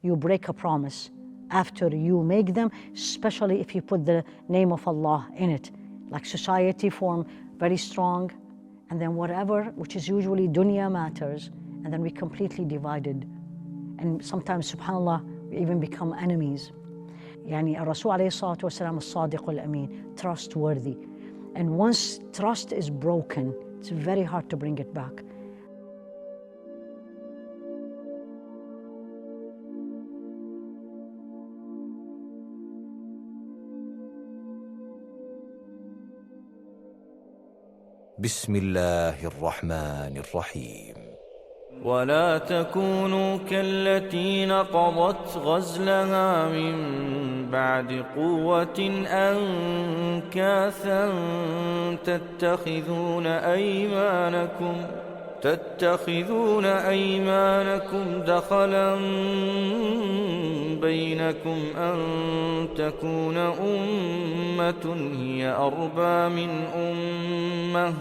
you break a promise after you make them, especially if you put the name of Allah in it. Like society form very strong, and then whatever, which is usually dunya matters, and then we completely divided. And sometimes, subhanAllah, we even become enemies. Yani Rasul alayhi salatu wasalam as-sadiq al-amin, trustworthy. And once trust is broken, it's very hard to bring it back. بسم الله الرحمن الرحيم. ولا تكونوا كالتي نقضت غزلها من بعد قوة أنكاثا تتخذون أيمانكم دخلا بينكم أن تكون أمة هي أربى من أمة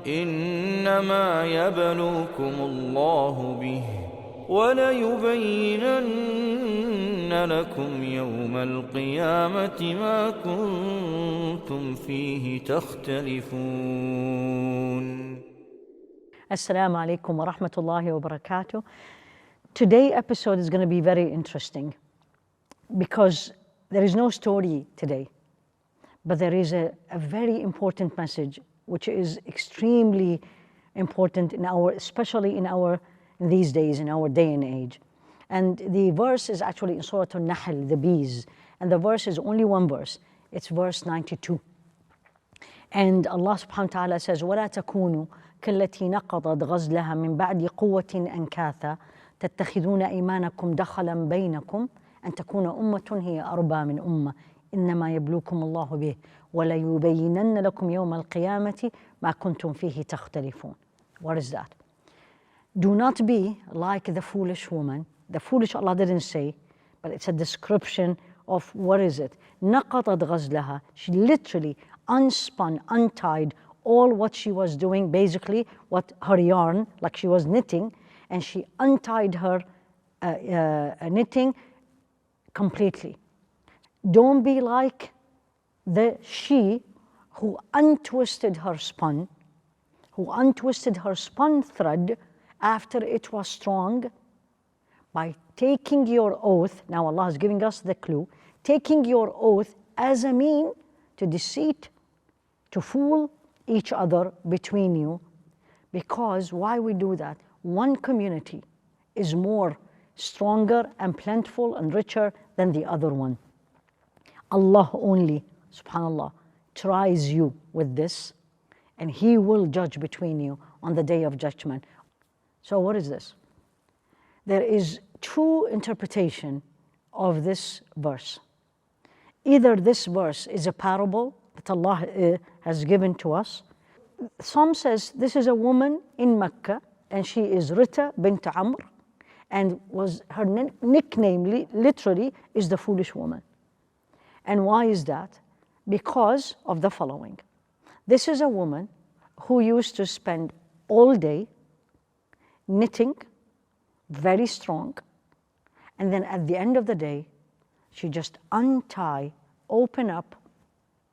إنما يبلوكم الله به وليبينن لكم يوم القيامة ما كنتم فيه تختلفون. Assalamu alaikum wa rahmatullahi wa barakatuh. Today's episode is going to be very interesting because there is no story today, but there is a very important message which is extremely important especially in these days, in our day and age. And the verse is actually in Surah An-Nahl, the bees, and the verse is only one verse. It's verse 92. And Allah subhanahu wa ta'ala says, وَلَا تَكُونُوا كالتي نقضت غزلها من بعد قوة أنكاثا تتخذون أيمانكم دخلا بينكم أن تكون أمة هي أربى من أمة إنما يبلوكم الله به وليبينن لكم يوم القيامة ما كنتم فيه تختلفون. What is that? Do not be like the foolish woman. The foolish Allah didn't say, but it's a description of what is it. نقضت غزلها. She literally unspun, untied all what she was doing, basically what her yarn, like she was knitting, and she untied her knitting completely. Don't be like the she who untwisted her spun thread after it was strong by taking your oath. Now Allah is giving us the clue. Taking your oath as a mean to deceit, to fool each other between you. Because why we do that? One community is more stronger and plentiful and richer than the other one. Allah only, subhanallah, tries you with this, and He will judge between you on the day of judgment. So what is this? There is two interpretations of this verse. Either this verse is a parable that Allah has given to us. Some says this is a woman in Mecca, and she is Rita bint Amr, and her nickname literally is the foolish woman. And why is that? Because of the following. This is a woman who used to spend all day knitting, very strong, and then at the end of the day, she just open up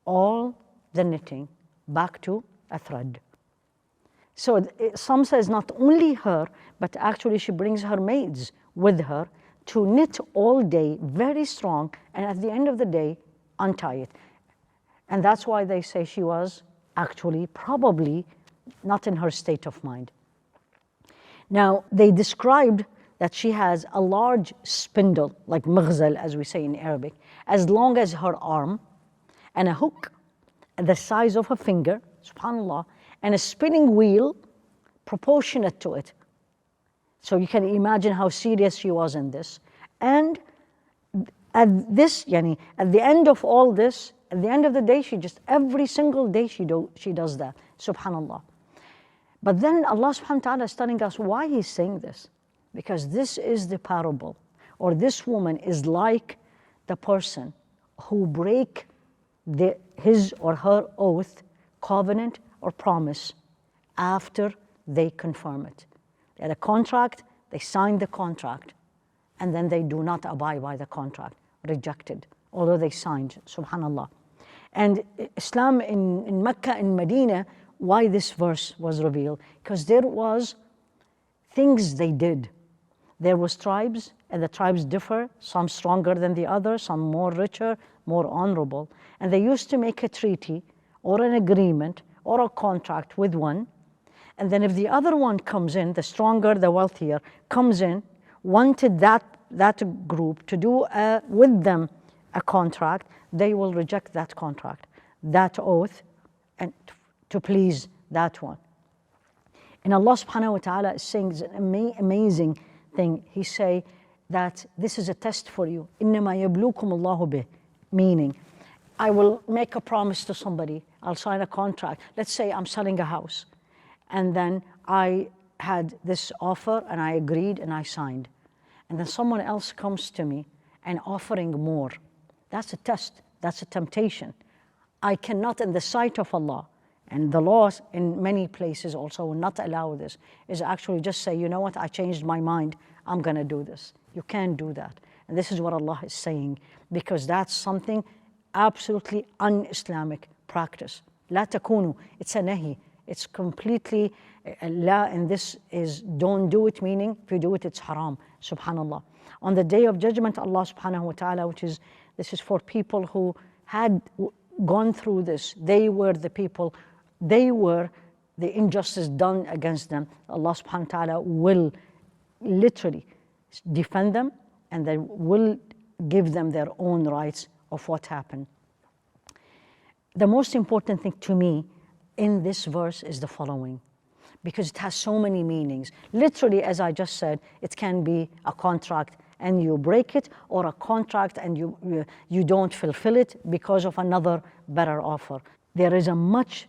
all the knitting back to a thread. So some says not only her, but actually she brings her maids with her to knit all day, very strong, and at the end of the day, untie it. And that's why they say she was actually probably not in her state of mind. Now, they described that she has a large spindle, like maghzal, as we say in Arabic, as long as her arm, and a hook the size of a finger, subhanAllah, and a spinning wheel proportionate to it. So you can imagine how serious she was in this. And at the end of all this, at the end of the day, every single day she does that, subhanAllah. But then Allah subhanahu wa ta'ala is telling us why He's saying this. Because this is the parable, or this woman is like the person who break his or her oath, covenant, or promise after they confirm it. They had a contract, they signed the contract, and then they do not abide by the contract, rejected, although they signed, subhanallah. And Islam in Mecca and Medina, why this verse was revealed? Because there was things they did. There was tribes, and the tribes differ, some stronger than the others, some more richer, more honorable. And they used to make a treaty or an agreement or a contract with one. And then if the other one comes in, the stronger, the wealthier, comes in, wanted that group to do with them a contract, they will reject that contract, that oath, and to please that one. And Allah subhanahu wa ta'ala is saying an amazing thing. He say that this is a test for you. إِنَّمَا يَبْلُوكُمُ اللَّهُ بِهِ. Meaning, I will make a promise to somebody, I'll sign a contract. Let's say I'm selling a house, and then I had this offer and I agreed and I signed. And then someone else comes to me and offering more. That's a test, that's a temptation. I cannot, in the sight of Allah, and the laws in many places also will not allow this, is actually just say, you know what, I changed my mind, I'm gonna do this. You can't do that. And this is what Allah is saying, because that's something absolutely un-Islamic practice. La takunu, it's a nahi. It's completely, la, and this is don't do it, meaning if you do it, it's haram, subhanallah. On the day of judgment, Allah subhanahu wa ta'ala, this is for people who had gone through this. They were the people, they were the injustice done against them. Allah subhanahu wa ta'ala will literally defend them, and then will give them their own rights of what happened. The most important thing to me in this verse is the following, because it has so many meanings. Literally, as I just said, it can be a contract and you break it, or a contract and you don't fulfill it because of another better offer. There is a much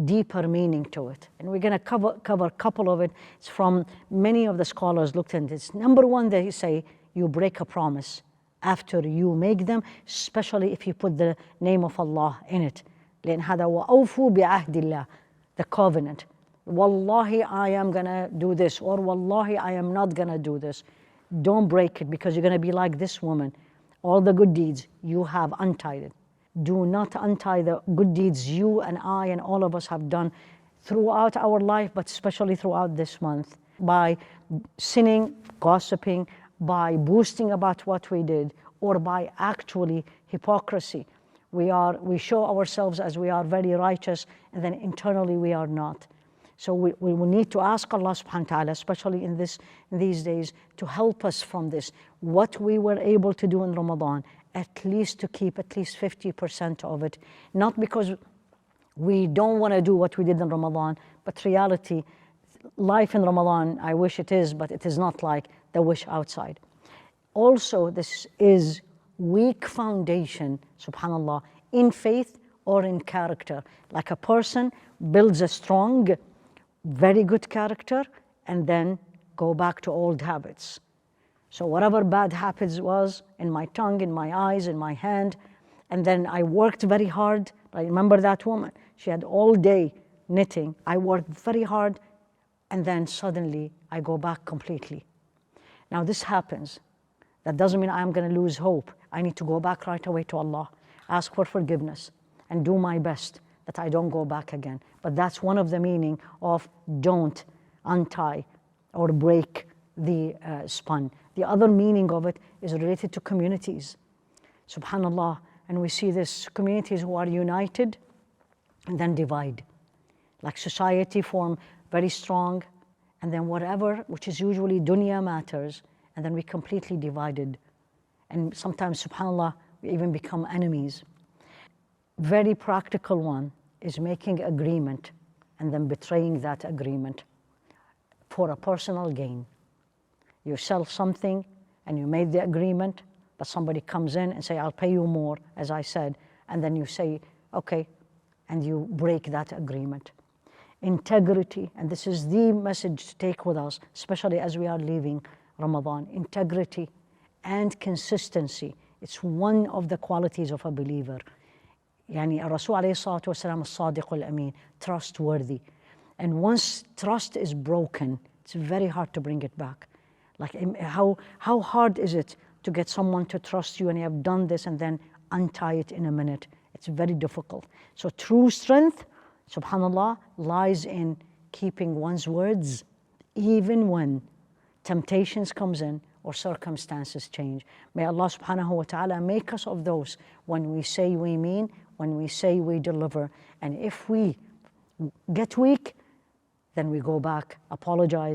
deeper meaning to it, and we're going to cover a couple of it. It's from many of the scholars looked into this. Number one, they say you break a promise after you make them, especially if you put the name of Allah in it. لأن هذا وأوفوا بعهد الله, the covenant. Wallahi, I am gonna do this, or Wallahi, I am not gonna do this. Don't break it, because you're gonna be like this woman. All the good deeds, you have untied it. Do not untie the good deeds you and I and all of us have done throughout our life, but especially throughout this month, by sinning, gossiping, by boasting about what we did, or by actually hypocrisy. We show ourselves as we are very righteous, and then internally we are not. So we need to ask Allah subhanahu wa ta'ala, especially in these days, to help us from this. What we were able to do in Ramadan, at least to keep at least 50% of it. Not because we don't want to do what we did in Ramadan, but reality, life in Ramadan, I wish it is, but it is not like the wish outside. Also, this is weak foundation, subhanallah, in faith or in character. Like a person builds a strong, very good character, and then go back to old habits. So whatever bad habits was in my tongue, in my eyes, in my hand, and then I worked very hard. I remember that woman. She had all day knitting. I worked very hard, and then suddenly I go back completely. Now this happens. That doesn't mean I'm going to lose hope. I need to go back right away to Allah, ask for forgiveness, and do my best that I don't go back again. But that's one of the meaning of don't untie or break the spun. The other meaning of it is related to communities. Subhanallah, and we see this, communities who are united and then divide. Like society form very strong, and then whatever, which is usually dunya matters, and then we completely divided. And sometimes, subhanAllah, we even become enemies. Very practical one is making agreement and then betraying that agreement for a personal gain. You sell something and you made the agreement, but somebody comes in and say, I'll pay you more, as I said, and then you say, okay, and you break that agreement. Integrity, and this is the message to take with us, especially as we are leaving Ramadan. Integrity and consistency. It's one of the qualities of a believer. Yani Rasul alayhi salatu wasalam as-sadiq al-amin, trustworthy. And once trust is broken, it's very hard to bring it back. Like how hard is it to get someone to trust you and you have done this and then untie it in a minute? It's very difficult. So true strength, subhanAllah, lies in keeping one's words even when temptations comes in or circumstances change. May Allah subhanahu wa ta'ala make us of those when we say we mean, when we say we deliver. And if we get weak, then we go back, apologize.